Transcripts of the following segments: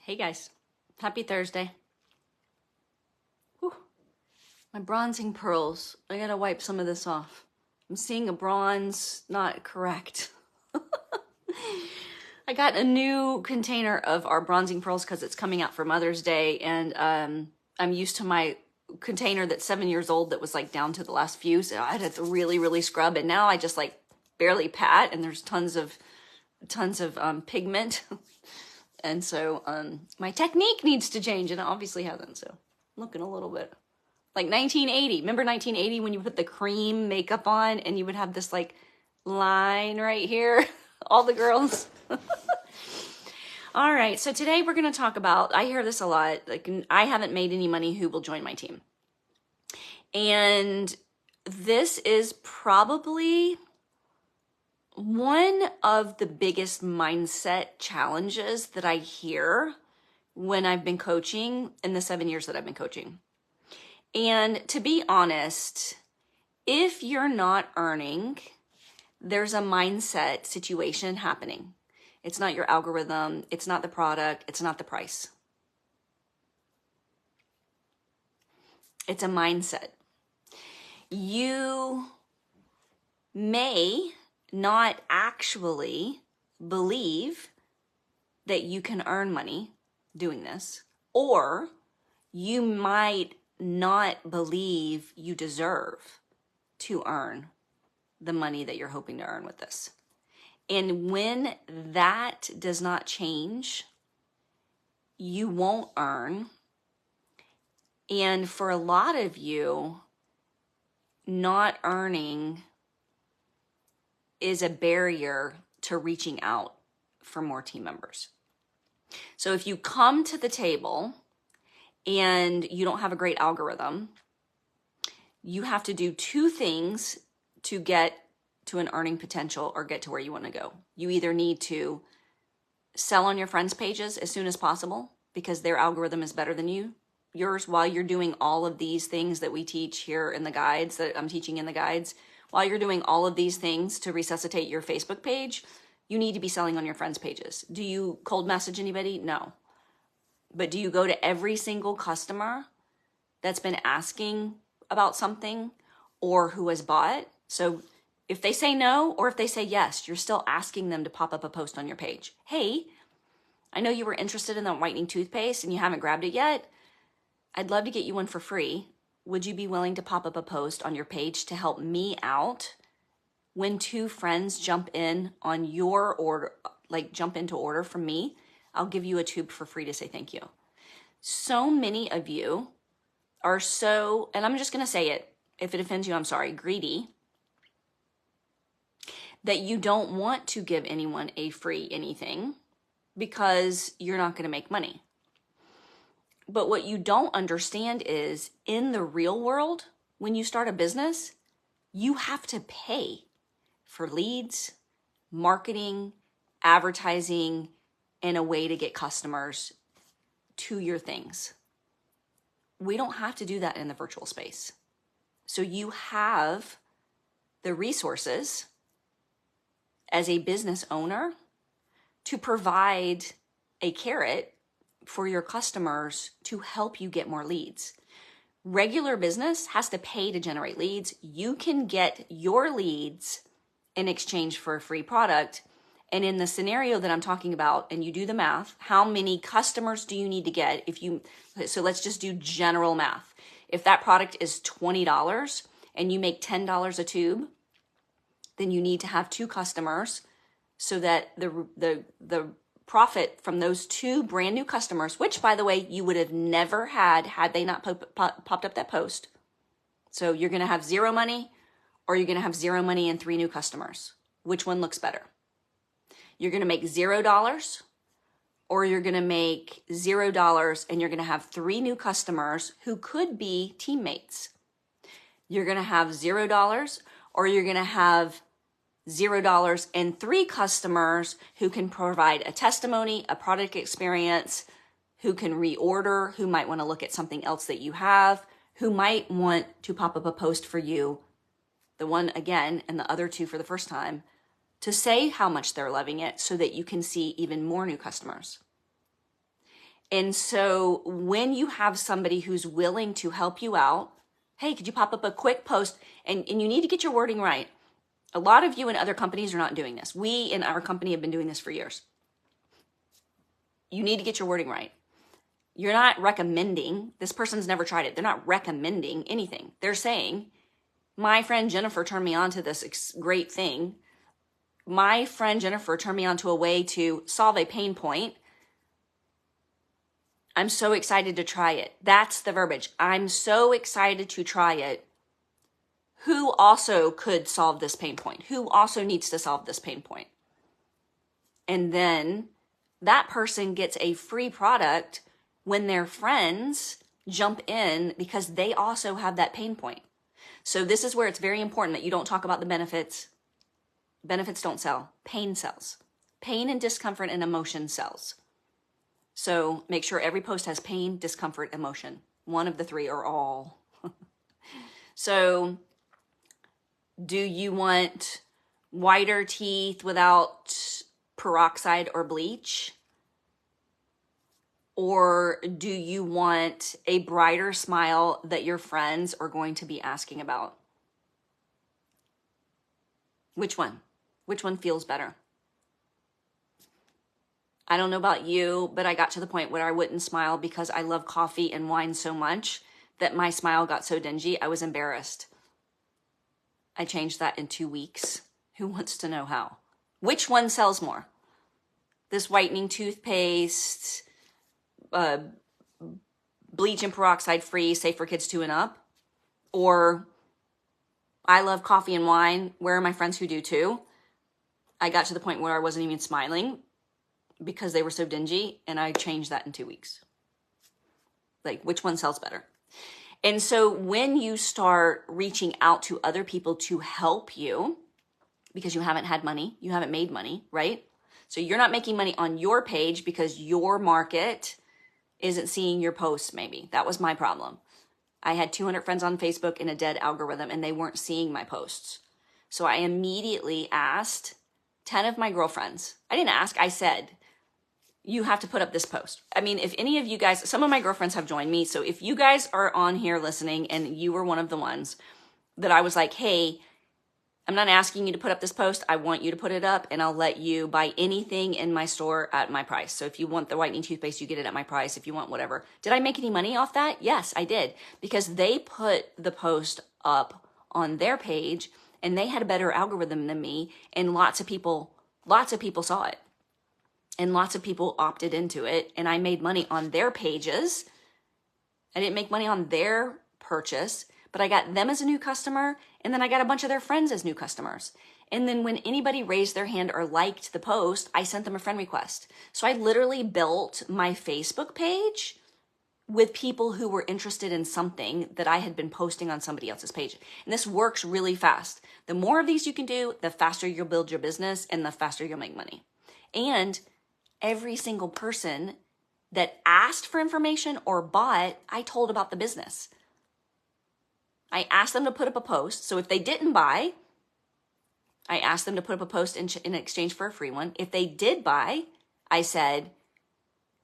Hey guys, happy Thursday. Whew. My bronzing pearls. I gotta wipe some of this off. I'm seeing a bronze, not correct. I got a new container of our bronzing pearls because it's coming out for Mother's Day, and I'm used to my container that's 7 years old that was like down to the last few, so I had to really scrub, and now I just like barely pat, and there's tons of pigment. And so my technique needs to change, and it obviously hasn't. So I'm looking a little bit like 1980. Remember 1980 when you put the cream makeup on and you would have this like line right here? All the girls. All right, so today we're going to talk about, I hear this a lot, like I haven't made any money, who will join my team? And this is probably one of the biggest mindset challenges that I hear when I've been coaching in the 7 years that I've been coaching. And to be honest, if you're not earning, there's a mindset situation happening. It's not your algorithm, it's not the product, it's not the price. It's a mindset. You may not actually believe that you can earn money doing this, or you might not believe you deserve to earn the money that you're hoping to earn with this. And when that does not change, you won't earn. And for a lot of you, not earning is a barrier to reaching out for more team members. So if you come to the table and you don't have a great algorithm, you have to do two things to get to an earning potential or get to where you want to go. You either need to sell on your friends' pages as soon as possible because their algorithm is better than yours, while you're doing all of these things that we teach here in the guides, that I'm teaching in the guides. While you're doing all of these things to resuscitate your Facebook page, you need to be selling on your friends' pages. Do you cold message anybody? No. But do you go to every single customer that's been asking about something or who has bought? So if they say no or if they say yes, you're still asking them to pop up a post on your page. Hey, I know you were interested in that whitening toothpaste and you haven't grabbed it yet. I'd love to get you one for free. Would you be willing to pop up a post on your page to help me out when two friends jump in on your order, like jump into order from me? I'll give you a tube for free to say thank you. So many of you are so, and I'm just going to say it, if it offends you, I'm sorry, greedy, that you don't want to give anyone a free anything because you're not going to make money. But what you don't understand is in the real world, when you start a business, you have to pay for leads, marketing, advertising, and a way to get customers to your things. We don't have to do that in the virtual space. So you have the resources as a business owner to provide a carrot for your customers to help you get more leads. Regular business has to pay to generate leads. You can get your leads in exchange for a free product. And in the scenario that I'm talking about, and you do the math, how many customers do you need to get so let's just do general math. If that product is $20 and you make $10 a tube, then you need to have 2 customers so that the profit from those 2 brand new customers, which by the way, you would have never had they not popped up that post. So you're going to have 0 money, or you're going to have 0 money and 3 new customers. Which one looks better? You're going to make $0, or you're going to make $0 and you're going to have 3 new customers who could be teammates. You're going to have $0, or you're going to have $0 and 3 customers who can provide a testimony, a product experience, who can reorder, who might want to look at something else that you have, who might want to pop up a post for you, the one again and the other 2 for the first time, to say how much they're loving it so that you can see even more new customers. And so when you have somebody who's willing to help you out, hey, could you pop up a quick post? And you need to get your wording right. A lot of you in other companies are not doing this. We in our company have been doing this for years. You need to get your wording right. You're not recommending, this person's never tried it. They're not recommending anything. They're saying, my friend Jennifer turned me on to this great thing. My friend Jennifer turned me on to a way to solve a pain point. I'm so excited to try it. That's the verbiage. I'm so excited to try it. Who also could solve this pain point? Who also needs to solve this pain point? And then that person gets a free product when their friends jump in because they also have that pain point. So this is where it's very important that you don't talk about the benefits. Benefits don't sell. Pain sells. Pain and discomfort and emotion sells. So make sure every post has pain, discomfort, emotion. One of the three or all. So do you want whiter teeth without peroxide or bleach? Or do you want a brighter smile that your friends are going to be asking about? Which one? Which one feels better? I don't know about you, but I got to the point where I wouldn't smile because I love coffee and wine so much that my smile got so dingy, I was embarrassed. I changed that in 2 weeks. Who wants to know how? Which one sells more? This whitening toothpaste, bleach and peroxide free, safe for kids 2 and up? Or I love coffee and wine. Where are my friends who do too? I got to the point where I wasn't even smiling because they were so dingy, and I changed that in 2 weeks. Like, which one sells better? And so when you start reaching out to other people to help you, because you haven't had money, you haven't made money, right? So you're not making money on your page because your market isn't seeing your posts, maybe. That was my problem. I had 200 friends on Facebook in a dead algorithm, and they weren't seeing my posts. So I immediately asked 10 of my girlfriends. I didn't ask, I said, you have to put up this post. I mean, if any of you guys, some of my girlfriends have joined me. So if you guys are on here listening and you were one of the ones that I was like, hey, I'm not asking you to put up this post. I want you to put it up, and I'll let you buy anything in my store at my price. So if you want the whitening toothpaste, you get it at my price. If you want whatever. Did I make any money off that? Yes, I did. Because they put the post up on their page, and they had a better algorithm than me, and lots of people saw it. And lots of people opted into it, and I made money on their pages. I didn't make money on their purchase, but I got them as a new customer, and then I got a bunch of their friends as new customers. And then when anybody raised their hand or liked the post, I sent them a friend request. So I literally built my Facebook page with people who were interested in something that I had been posting on somebody else's page. And this works really fast. The more of these you can do, the faster you'll build your business and the faster you'll make money. And every single person that asked for information or bought, I told about the business. I asked them to put up a post. So if they didn't buy, I asked them to put up a post in exchange for a free one. If they did buy, I said,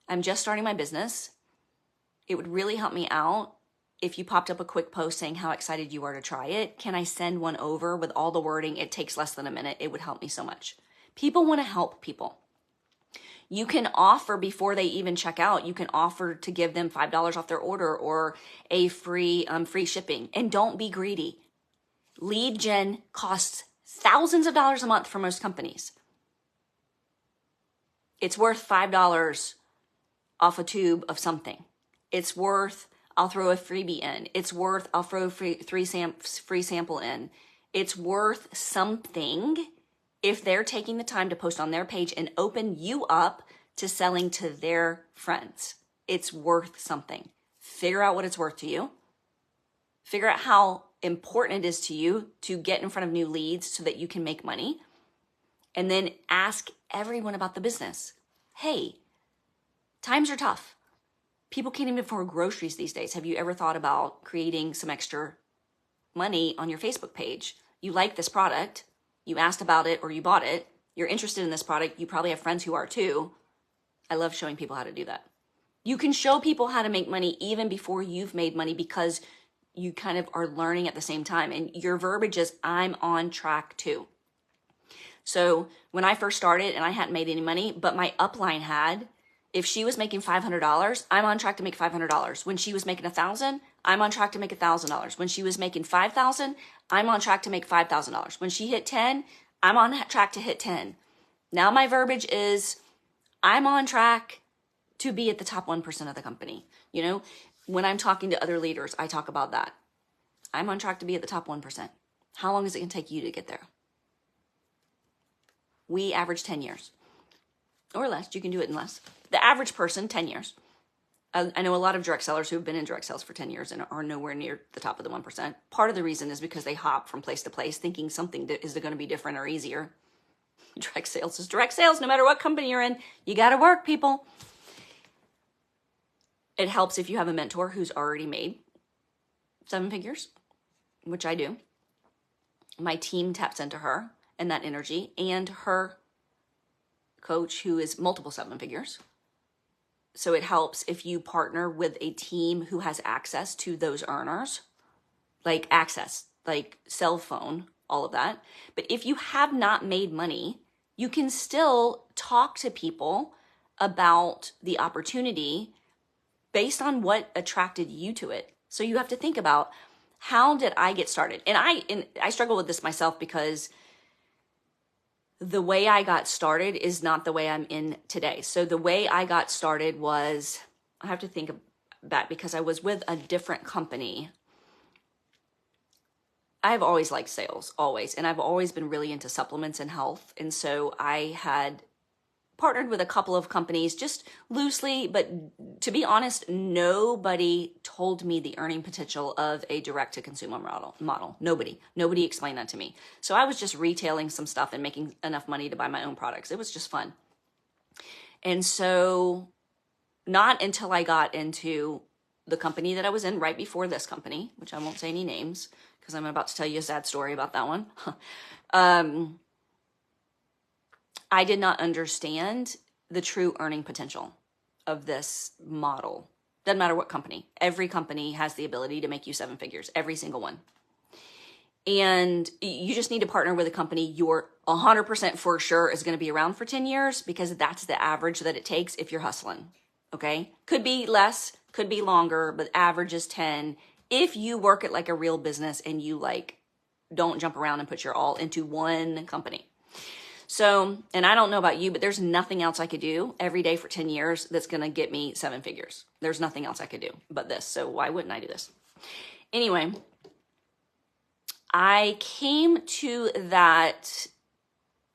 I'm just starting my business. It would really help me out if you popped up a quick post saying how excited you are to try it. Can I send one over with all the wording? It takes less than a minute. It would help me so much. People want to help people. You can offer before they even check out. You can offer to give them $5 off their order or a free shipping. And don't be greedy. Lead gen costs thousands of dollars a month for most companies. It's worth $5 off a tube of something. It's worth, I'll throw a freebie in. It's worth, I'll throw a free sample in. It's worth something if they're taking the time to post on their page and open you up to selling to their friends. It's worth something. Figure out what it's worth to you. Figure out how important it is to you to get in front of new leads so that you can make money. And then ask everyone about the business. Hey, times are tough. People can't even afford groceries these days. Have you ever thought about creating some extra money on your Facebook page? You like this product. You asked about it or you bought it. You're interested in this product. You probably have friends who are too. I love showing people how to do that. You can show people how to make money even before you've made money, because you kind of are learning at the same time. And your verbiage is, I'm on track too. So when I first started and I hadn't made any money, but my upline had, if she was making $500, I'm on track to make $500. When she was making $1,000, I'm on track to make $1,000. When she was making $5,000, I'm on track to make $5,000. When she hit 10, I'm on track to hit 10. Now my verbiage is, I'm on track to be at the top 1% of the company. You know, when I'm talking to other leaders, I talk about that. I'm on track to be at the top 1%. How long is it going to take you to get there? We average 10 years or less. You can do it in less. The average person, 10 years. I know a lot of direct sellers who have been in direct sales for 10 years and are nowhere near the top of the 1%. Part of the reason is because they hop from place to place thinking something is going to be different or easier. Direct sales is direct sales. No matter what company you're in, you got to work, people. It helps if you have a mentor who's already made 7 figures, which I do. My team taps into her and that energy, and her coach who is multiple 7 figures. So it helps if you partner with a team who has access to those earners, like access, like cell phone, all of that. But if you have not made money, you can still talk to people about the opportunity based on what attracted you to it. So you have to think about, how did I get started? And I struggle with this myself, because the way I got started is not the way I'm in today. So the way I got started was, I have to think of that, because I was with a different company. I've always liked sales, always. And I've always been really into supplements and health. And so I had partnered with a couple of companies just loosely, but to be honest, nobody told me the earning potential of a direct-to-consumer model. Nobody explained that to me. So I was just retailing some stuff and making enough money to buy my own products. It was just fun. And so not until I got into the company that I was in right before this company, which I won't say any names because I'm about to tell you a sad story about that one. I did not understand the true earning potential of this model. Doesn't matter what company. Every company has the ability to make you 7 figures, every single one. And you just need to partner with a company you're 100% for sure is going to be around for 10 years, because that's the average that it takes if you're hustling. Okay? Could be less, could be longer, but average is 10. If you work it like a real business and you don't jump around and put your all into one company. So, and I don't know about you, but there's nothing else I could do every day for 10 years that's going to get me 7 figures. There's nothing else I could do but this. So why wouldn't I do this? Anyway, I came to that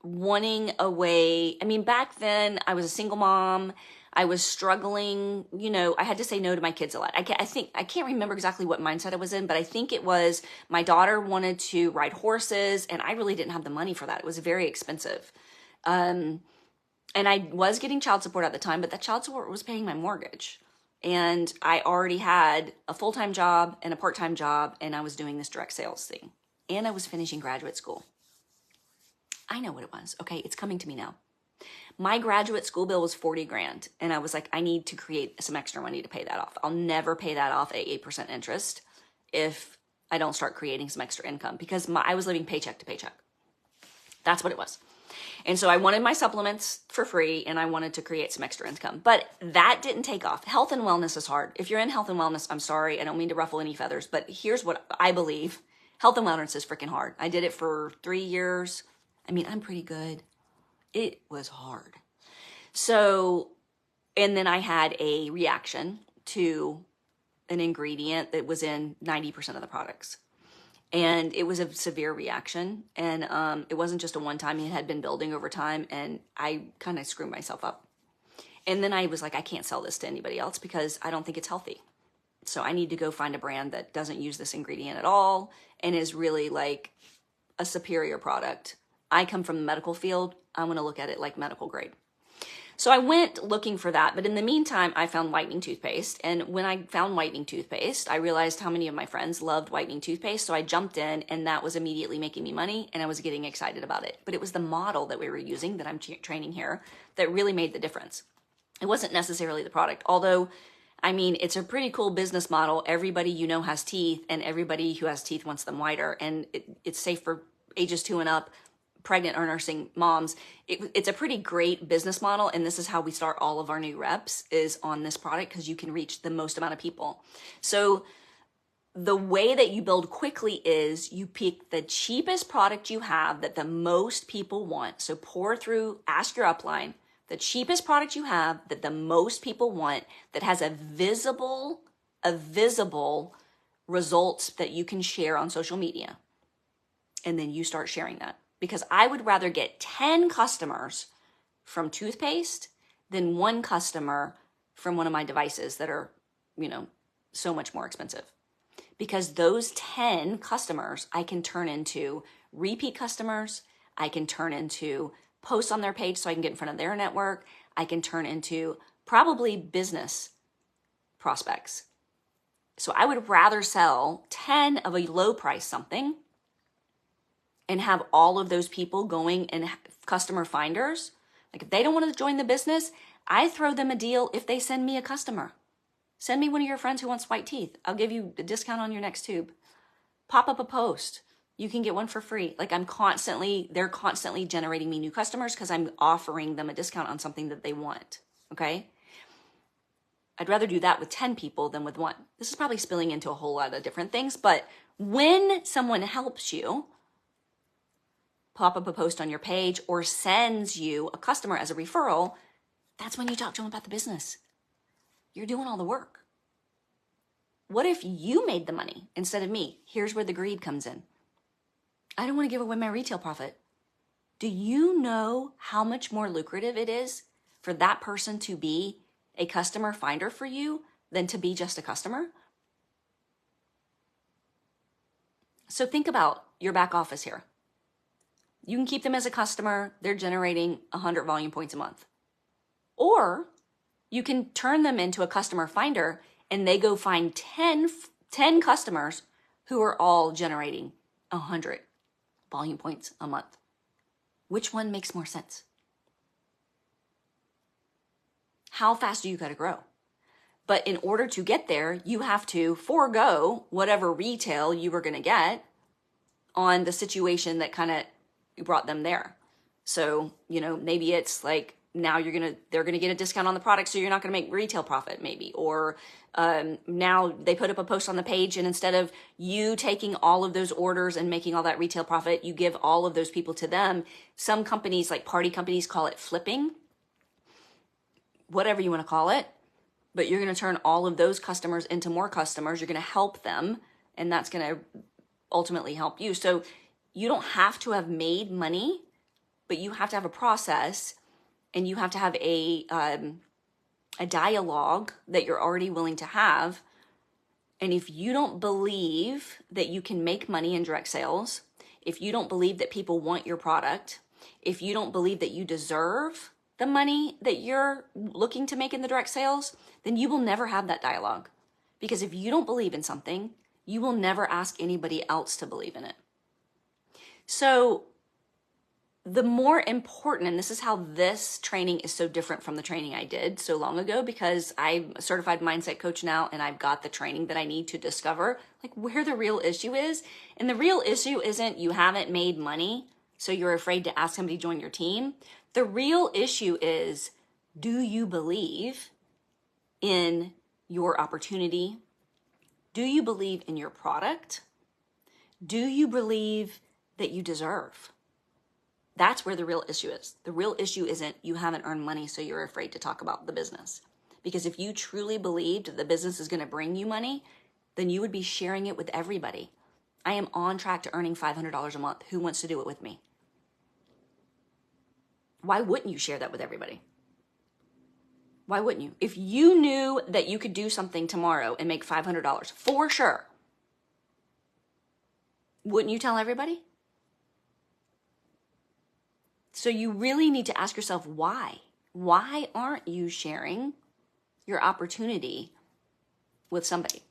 wanting a way. I mean, back then I was a single mom. I was struggling, I had to say no to my kids a lot. I can't remember exactly what mindset I was in, but I think it was my daughter wanted to ride horses and I really didn't have the money for that. It was very expensive. And I was getting child support at the time, but that child support was paying my mortgage. And I already had a full-time job and a part-time job, and I was doing this direct sales thing. And I was finishing graduate school. I know what it was. Okay, it's coming to me now. My graduate school bill was $40,000. And I was like, I need to create some extra money to pay that off. I'll never pay that off at 8% interest if I don't start creating some extra income, because I was living paycheck to paycheck. That's what it was. And so I wanted my supplements for free and I wanted to create some extra income, but that didn't take off. Health and wellness is hard. If you're in health and wellness, I'm sorry, I don't mean to ruffle any feathers, but here's what I believe. Health and wellness is freaking hard. I did it for 3 years. I mean, I'm pretty good. It was hard. So, and then I had a reaction to an ingredient that was in 90% of the products. And it was a severe reaction. And it wasn't just a one time, it had been building over time. And I kind of screwed myself up. And then I was like, I can't sell this to anybody else because I don't think it's healthy. So I need to go find a brand that doesn't use this ingredient at all and is really like a superior product. I come from the medical field. I'm going to look at it like medical grade. So I went looking for that. But in the meantime, I found whitening toothpaste. And when I found whitening toothpaste, I realized how many of my friends loved whitening toothpaste. So I jumped in and that was immediately making me money and I was getting excited about it. But it was the model that we were using that I'm training here that really made the difference. It wasn't necessarily the product, although, I mean, it's a pretty cool business model. Everybody you know has teeth, and everybody who has teeth wants them whiter, and it's safe for ages 2 and up, pregnant or nursing moms. It's a pretty great business model, and this is how we start all of our new reps, is on this product, because you can reach the most amount of people. So the way that you build quickly is you pick the cheapest product you have that the most people want. So pour through, ask your upline, the cheapest product you have that the most people want, that has a visible results that you can share on social media. And then you start sharing that. Because I would rather get 10 customers from toothpaste than 1 customer from one of my devices that are, so much more expensive. Because those 10 customers I can turn into repeat customers. I can turn into posts on their page so I can get in front of their network. I can turn into probably business prospects. So I would rather sell 10 of a low price something and have all of those people going and customer finders. Like if they don't want to join the business, I throw them a deal if they send me a customer. Send me one of your friends who wants white teeth. I'll give you a discount on your next tube. Pop up a post. You can get one for free. Like they're constantly generating me new customers because I'm offering them a discount on something that they want, okay? I'd rather do that with 10 people than with 1. This is probably spilling into a whole lot of different things, but when someone helps you, pop up a post on your page or sends you a customer as a referral, that's when you talk to them about the business. You're doing all the work. What if you made the money instead of me? Here's where the greed comes in. I don't want to give away my retail profit. Do you know how much more lucrative it is for that person to be a customer finder for you than to be just a customer? So think about your back office here. You can keep them as a customer. They're generating 100 volume points a month. Or you can turn them into a customer finder and they go find 10 customers who are all generating 100 volume points a month. Which one makes more sense? How fast do you got to grow? But in order to get there, you have to forego whatever retail you were going to get on the situation that kind of brought them there. So, maybe it's like now they're going to get a discount on the product, so you're not going to make retail profit maybe. Or now they put up a post on the page, and instead of you taking all of those orders and making all that retail profit, you give all of those people to them. Some companies, like party companies, call it flipping, whatever you want to call it. But you're going to turn all of those customers into more customers. You're going to help them, and that's going to ultimately help you. So you don't have to have made money, but you have to have a process, and you have to have a dialogue that you're already willing to have. And if you don't believe that you can make money in direct sales, if you don't believe that people want your product, if you don't believe that you deserve the money that you're looking to make in the direct sales, then you will never have that dialogue. Because if you don't believe in something, you will never ask anybody else to believe in it. So the more important, and this is how this training is so different from the training I did so long ago, because I'm a certified mindset coach now, and I've got the training that I need to discover like where the real issue is. And the real issue isn't you haven't made money, so you're afraid to ask somebody to join your team. The real issue is, do you believe in your opportunity? Do you believe in your product? Do you believe that you deserve? That's where the real issue is. The real issue isn't you haven't earned money, so you're afraid to talk about the business. Because if you truly believed that the business is going to bring you money, then you would be sharing it with everybody. I am on track to earning $500 a month. Who wants to do it with me? Why wouldn't you share that with everybody? Why wouldn't you? If you knew that you could do something tomorrow and make $500 for sure, wouldn't you tell everybody? So you really need to ask yourself why. Why aren't you sharing your opportunity with somebody?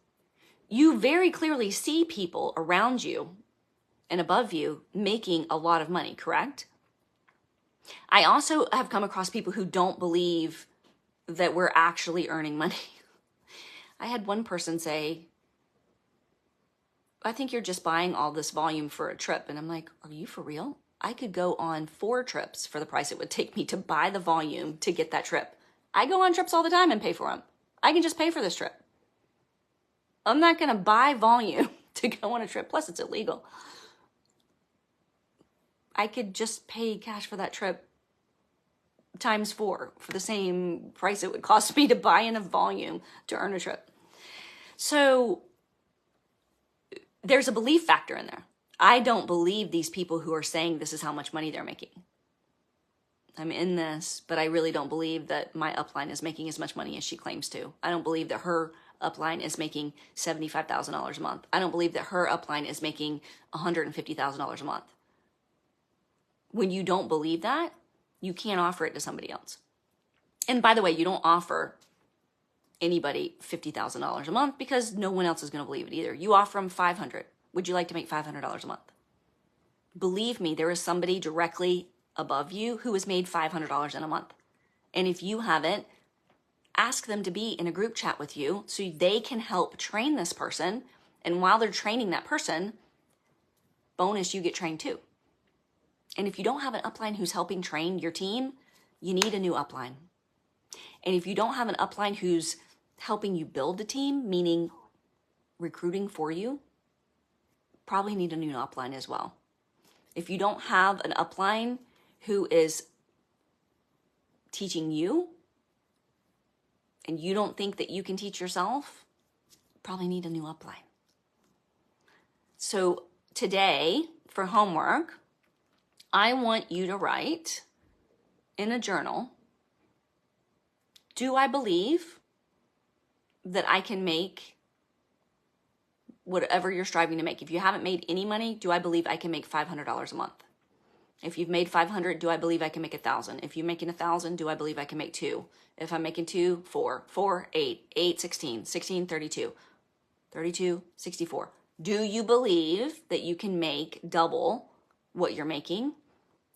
You very clearly see people around you and above you making a lot of money, correct? I also have come across people who don't believe that we're actually earning money. I had one person say, I think you're just buying all this volume for a trip. And I'm like, are you for real? I could go on 4 trips for the price it would take me to buy the volume to get that trip. I go on trips all the time and pay for them. I can just pay for this trip. I'm not going to buy volume to go on a trip. Plus, it's illegal. I could just pay cash for that trip times 4 for the same price it would cost me to buy enough volume to earn a trip. So there's a belief factor in there. I don't believe these people who are saying this is how much money they're making. I'm in this, but I really don't believe that my upline is making as much money as she claims to. I don't believe that her upline is making $75,000 a month. I don't believe that her upline is making $150,000 a month. When you don't believe that, you can't offer it to somebody else. And by the way, you don't offer anybody $50,000 a month because no one else is going to believe it either. You offer them $500. Would you like to make $500 a month? Believe me, there is somebody directly above you who has made $500 in a month. And if you haven't, ask them to be in a group chat with you so they can help train this person. And while they're training that person, bonus, you get trained too. And if you don't have an upline who's helping train your team, you need a new upline. And if you don't have an upline who's helping you build a team, meaning recruiting for you, probably need a new upline as well. If you don't have an upline who is teaching you and you don't think that you can teach yourself, probably need a new upline. So today, for homework, I want you to write in a journal, do I believe that I can make whatever you're striving to make? If you haven't made any money, do I believe I can make $500 a month? If you've made 500, do I believe I can make 1,000? If you're making 1,000, do I believe I can make 2? If I'm making 2, 4, 4, 8, 8, 16, 16, 32, 32, 64. Do you believe that you can make double what you're making?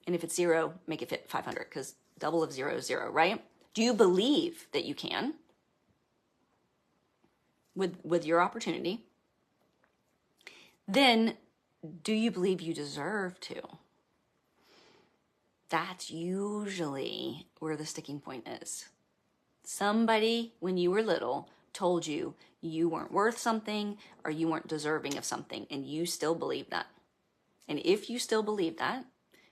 And if it's 0, make it fit 500 because double of 0 is 0, right? Do you believe that you can with your opportunity? Then do you believe you deserve to? That's usually where the sticking point is. Somebody, when you were little, told you you weren't worth something or you weren't deserving of something, and you still believe that. And if you still believe that,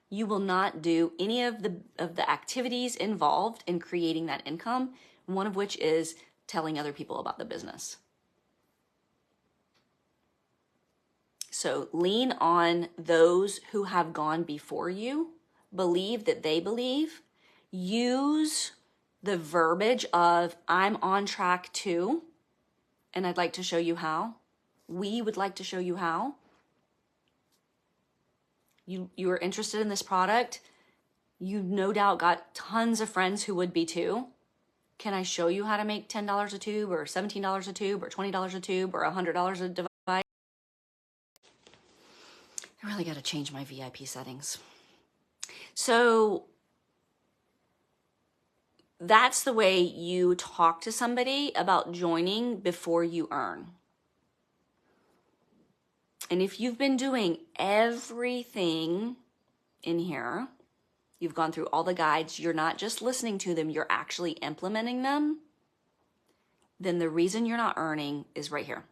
you will not do any of the activities involved in creating that income, one of which is telling other people about the business. So lean on those who have gone before you. Believe that they believe. Use the verbiage of I'm on track to, and I'd like to show you how. We would like to show you how. You are interested in this product. You no doubt got tons of friends who would be too. Can I show you how to make $10 a tube or $17 a tube or $20 a tube or $100 a device? I really got to change my VIP settings. So that's the way you talk to somebody about joining before you earn. And if you've been doing everything in here, you've gone through all the guides, you're not just listening to them, you're actually implementing them, then the reason you're not earning is right here.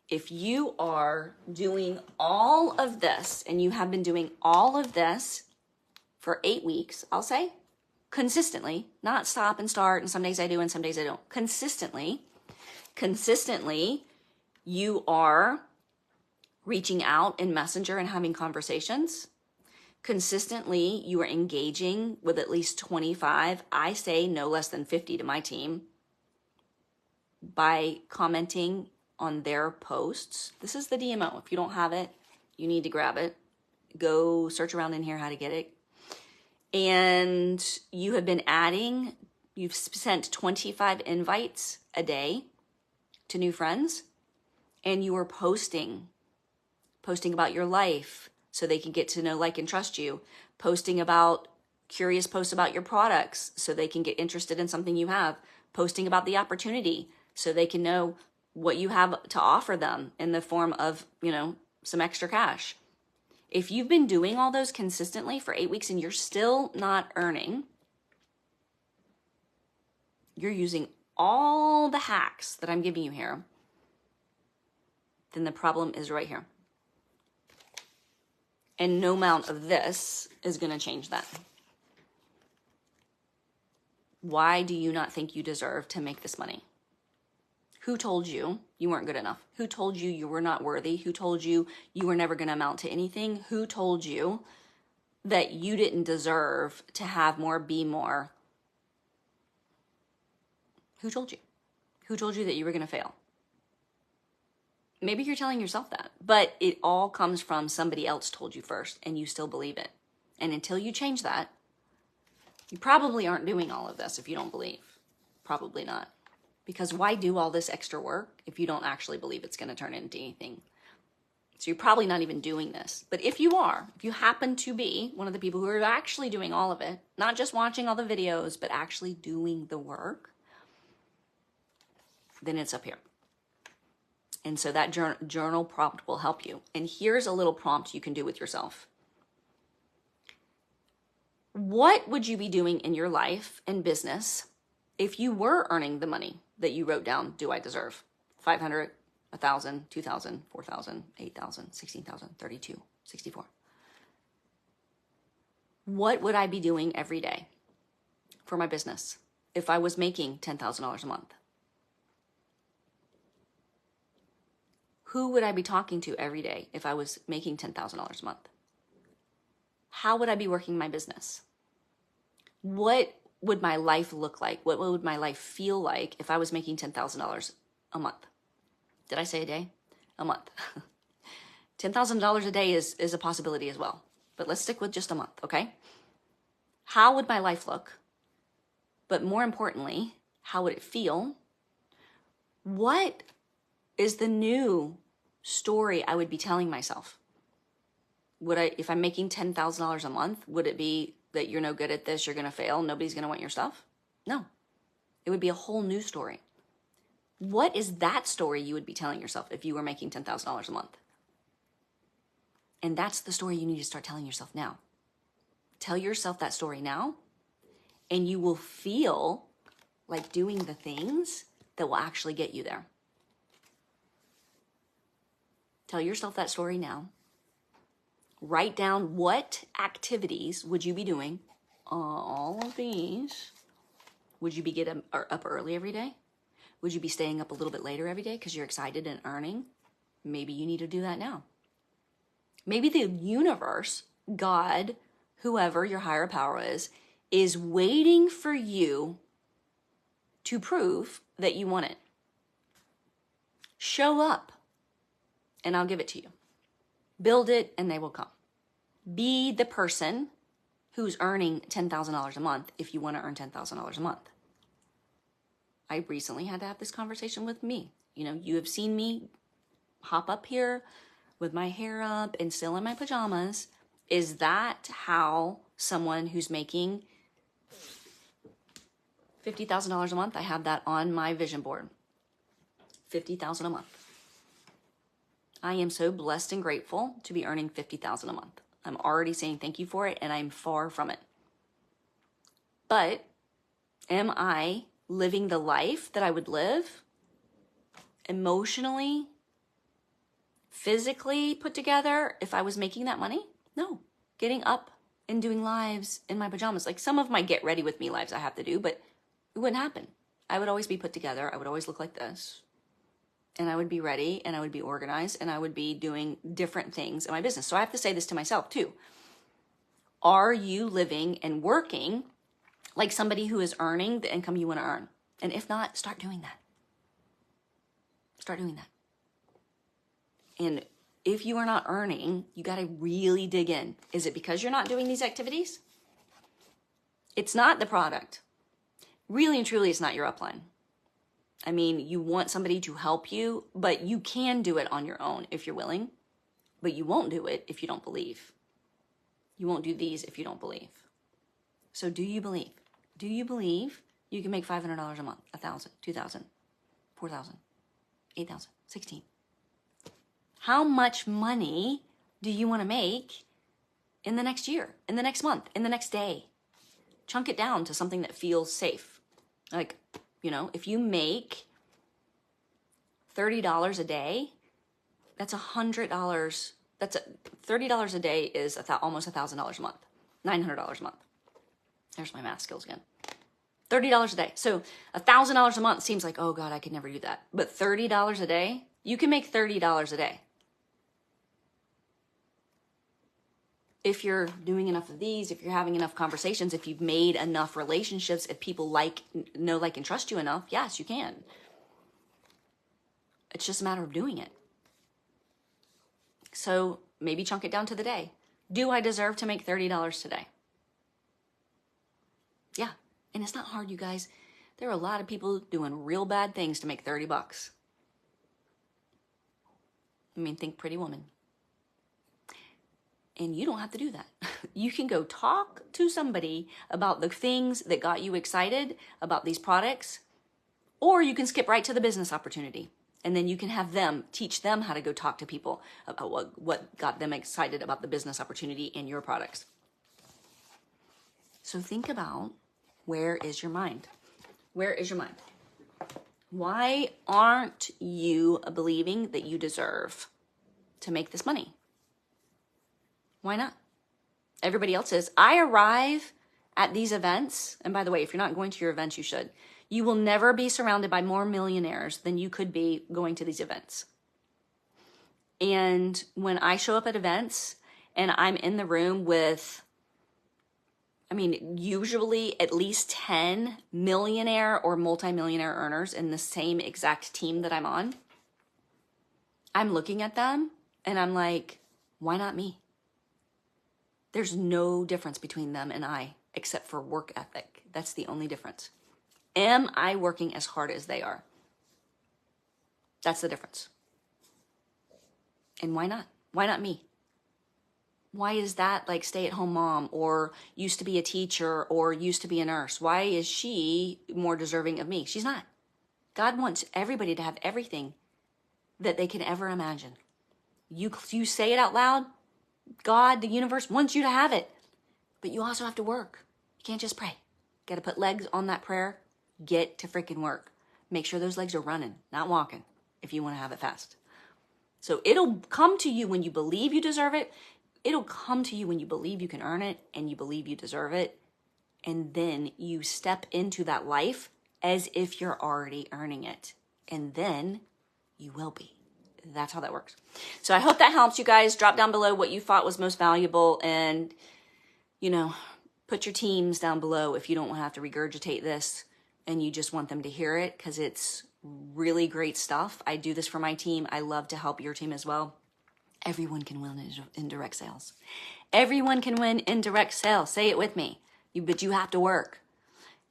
If you are doing all of this, and you have been doing all of this for 8 weeks, I'll say, consistently, not stop and start, and some days I do and some days I don't. Consistently, you are reaching out in Messenger and having conversations. Consistently, you are engaging with at least 25, I say no less than 50 to my team, by commenting on their posts. This is the DMO. If you don't have it, you need to grab it. Go search around in here how to get it. And you have been adding, you've sent 25 invites a day to new friends, and you are posting about your life so they can get to know, like, and trust you, posting about curious posts about your products so they can get interested in something you have, posting about the opportunity so they can know what you have to offer them in the form of, some extra cash. If you've been doing all those consistently for 8 weeks and you're still not earning, you're using all the hacks that I'm giving you here, then the problem is right here. And no amount of this is going to change that. Why do you not think you deserve to make this money? Who told you you weren't good enough? Who told you you were not worthy? Who told you you were never going to amount to anything? Who told you that you didn't deserve to have more, be more? Who told you? Who told you that you were going to fail? Maybe you're telling yourself that, but it all comes from somebody else told you first and you still believe it. And until you change that, you probably aren't doing all of this if you don't believe. Probably not. Because why do all this extra work if you don't actually believe it's going to turn into anything? So you're probably not even doing this. But if you are, if you happen to be one of the people who are actually doing all of it, not just watching all the videos, but actually doing the work, then it's up here. And so that journal prompt will help you. And here's a little prompt you can do with yourself. What would you be doing in your life and business if you were earning the money that you wrote down, do I deserve? 500, 1,000, 2,000, 4,000, 8,000, 16,000, 32, 64. What would I be doing every day for my business if I was making $10,000 a month? Who would I be talking to every day if I was making $10,000 a month? How would I be working my business? What would my life look like? What would my life feel like if I was making $10,000 a month? Did I say a day? A month. $10,000 a day is a possibility as well. But let's stick with just a month, okay? How would my life look? But more importantly, how would it feel? What is the new story I would be telling myself? If I'm making $10,000 a month, would it be that you're no good at this, you're going to fail, nobody's going to want your stuff? No. It would be a whole new story. What is that story you would be telling yourself if you were making $10,000 a month? And that's the story you need to start telling yourself now. Tell yourself that story now, and you will feel like doing the things that will actually get you there. Tell yourself that story now. Write down what activities would you be doing. All of these. Would you be getting up early every day? Would you be staying up a little bit later every day because you're excited and earning? Maybe you need to do that now. Maybe the universe, God, whoever your higher power is waiting for you to prove that you want it. Show up, and I'll give it to you. Build it, and they will come. Be the person who's earning $10,000 a month if you want to earn $10,000 a month. I recently had to have this conversation with me. You have seen me hop up here with my hair up and still in my pajamas. Is that how someone who's making $50,000 a month, I have that on my vision board, $50,000 a month. I am so blessed and grateful to be earning $50,000 a month. I'm already saying thank you for it, and I'm far from it. But am I living the life that I would live emotionally, physically put together if I was making that money? No. Getting up and doing lives in my pajamas. Like some of my get ready with me lives I have to do, but it wouldn't happen. I would always be put together. I would always look like this. And I would be ready, and I would be organized, and I would be doing different things in my business. So I have to say this to myself too. Are you living and working like somebody who is earning the income you want to earn? And if not, start doing that. Start doing that. And if you are not earning, you got to really dig in. Is it because you're not doing these activities? It's not the product. Really and truly, it's not your upline. I mean, you want somebody to help you, but you can do it on your own if you're willing, but you won't do it if you don't believe. You won't do these if you don't believe. So do you believe? Do you believe you can make $500 a month, 1,000, 2,000, 4,000, 8,000, 16? How much money do you want to make in the next year, in the next month, in the next day? Chunk it down to something that feels safe. Like, you know, if you make $30 a day, that's $100. $30 a day is almost $1,000 a month, $900 a month. There's my math skills again. $30 a day. So $1,000 a month seems like, oh God, I could never do that. But $30 a day, you can make $30 a day. If you're doing enough of these, if you're having enough conversations, if you've made enough relationships, if people know, like, and trust you enough, yes, you can. It's just a matter of doing it. So maybe chunk it down to the day. Do I deserve to make $30 today? Yeah. And it's not hard, you guys. There are a lot of people doing real bad things to make $30. I mean, think Pretty Woman. And you don't have to do that. You can go talk to somebody about the things that got you excited about these products, or you can skip right to the business opportunity. And then you can have them, teach them how to go talk to people about what got them excited about the business opportunity and your products. So think about, where is your mind? Where is your mind? Why aren't you believing that you deserve to make this money? Why not? Everybody else is. I arrive at these events, and by the way, if you're not going to your events, you should. You will never be surrounded by more millionaires than you could be going to these events. And when I show up at events and I'm in the room with, usually at least 10 millionaire or multimillionaire earners in the same exact team that I'm on, I'm looking at them and I'm like, why not me? There's no difference between them and I, except for work ethic. That's the only difference. Am I working as hard as they are? That's the difference. And why not? Why not me? Why is that like stay-at-home mom or used to be a teacher or used to be a nurse? Why is she more deserving of me? She's not. God wants everybody to have everything that they can ever imagine. You say it out loud. God, the universe wants you to have it. But you also have to work. You can't just pray. Got to put legs on that prayer. Get to freaking work. Make sure those legs are running, not walking, if you want to have it fast. So it'll come to you when you believe you deserve it. It'll come to you when you believe you can earn it and you believe you deserve it. And then you step into that life as if you're already earning it. And then you will be. That's how that works. So I hope that helps you guys. Drop down below what you thought was most valuable, and, put your teams down below if you don't have to regurgitate this and you just want them to hear it, because it's really great stuff. I do this for my team. I love to help your team as well. Everyone can win in direct sales. Everyone can win in direct sales. Say it with me. But you have to work.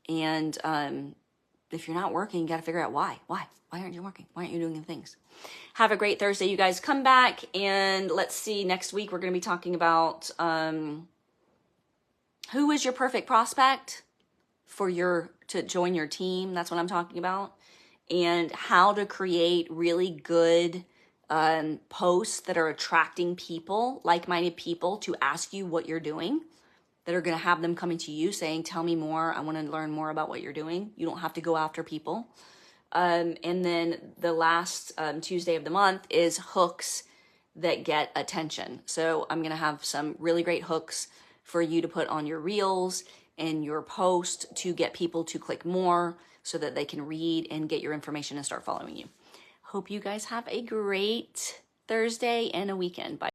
And if you're not working, you got to figure out why. Why aren't you working? Why aren't you doing the things? Have a great Thursday, you guys. Come back and let's see. Next week, we're going to be talking about who is your perfect prospect to join your team. That's what I'm talking about. And how to create really good posts that are attracting people, like-minded people, to ask you what you're doing, that are going to have them coming to you saying, tell me more. I want to learn more about what you're doing. You don't have to go after people. And then the last Tuesday of the month is hooks that get attention. So I'm going to have some really great hooks for you to put on your reels and your post to get people to click more so that they can read and get your information and start following you. Hope you guys have a great Thursday and a weekend. Bye.